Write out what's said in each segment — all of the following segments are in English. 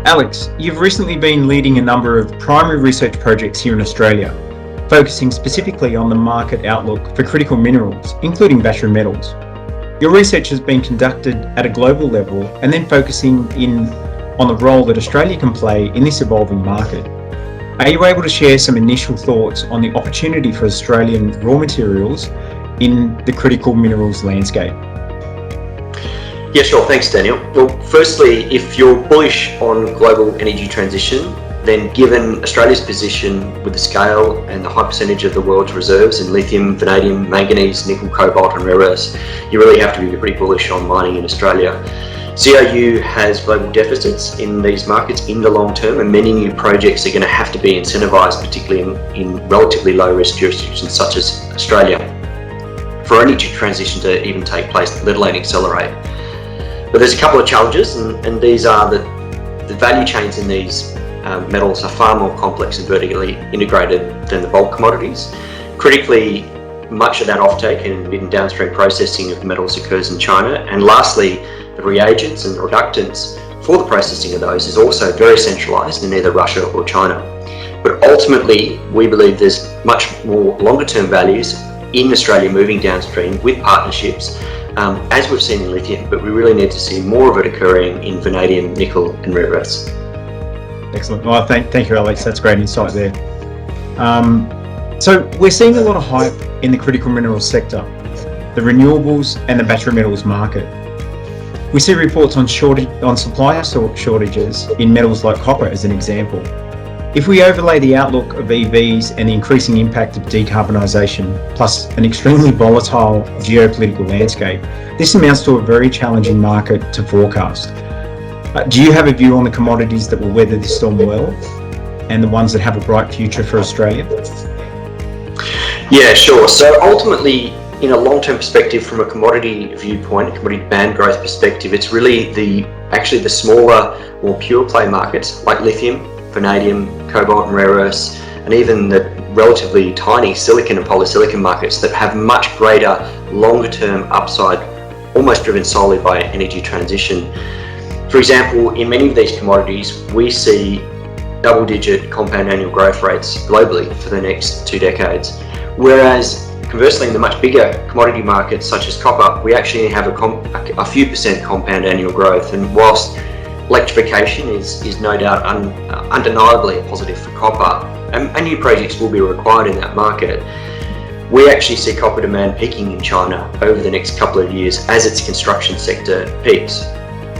Alex, you've recently been leading a number of primary research projects here in Australia, focusing specifically on the market outlook for critical minerals, including battery metals. Your research has been conducted at a global level and then focusing in on the role that Australia can play in this evolving market. Are you able to share some initial thoughts on the opportunity for Australian raw materials in the critical minerals landscape? Yeah, sure. Thanks, Daniel. Well, firstly, if you're bullish on global energy transition, then given Australia's position with the scale and the high percentage of the world's reserves in lithium, vanadium, manganese, nickel, cobalt and rare earths, you really have to be pretty bullish on mining in Australia. CRU has global deficits in these markets in the long term, and many new projects are going to have to be incentivised, particularly in relatively low risk jurisdictions such as Australia, for energy transition to even take place, let alone accelerate. But there's a couple of challenges, and these are that the value chains in these metals are far more complex and vertically integrated than the bulk commodities. Critically, much of that offtake and downstream processing of the metals occurs in China. And lastly, the reagents and reductants for the processing of those is also very centralised in either Russia or China. But ultimately, we believe there's much more longer term values in Australia moving downstream with partnerships, as we've seen in lithium, but we really need to see more of it occurring in vanadium, nickel and rare earths. Excellent. Well, thank you, Alex. That's great insight there. So we're seeing a lot of hype in the critical minerals sector, the renewables and the battery metals market. We see reports on supply shortages in metals like copper as an example. If we overlay the outlook of EVs and the increasing impact of decarbonisation, plus an extremely volatile geopolitical landscape, this amounts to a very challenging market to forecast. Do you have a view on the commodities that will weather this storm well and the ones that have a bright future for Australia? Yeah, sure. So ultimately, in a long-term perspective, from a commodity viewpoint, a commodity demand growth perspective, it's really the smaller, more pure play markets like lithium, vanadium, cobalt and rare earths, and even the relatively tiny silicon and polysilicon markets that have much greater longer term upside, almost driven solely by energy transition. For example, in many of these commodities, we see double-digit compound annual growth rates globally for the next 2 decades. Whereas conversely, in the much bigger commodity markets such as copper, we actually have a few percent compound annual growth. And whilst electrification is no doubt undeniably a positive for copper, and new projects will be required in that market, we actually see copper demand peaking in China over the next couple of years as its construction sector peaks.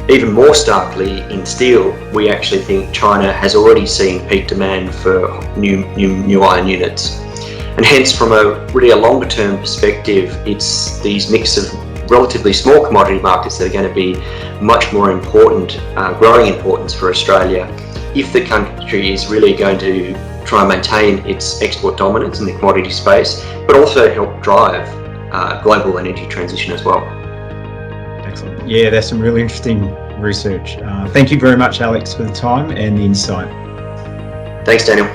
Even more starkly, in steel, we actually think China has already seen peak demand for new iron units. And hence, from a longer term perspective, it's these mix of relatively small commodity markets that are going to be much more important, growing importance for Australia if the country is really going to try and maintain its export dominance in the commodity space, but also help drive global energy transition as well. Excellent. Yeah, that's some really interesting research. Thank you very much, Alex, for the time and the insight. Thanks, Daniel.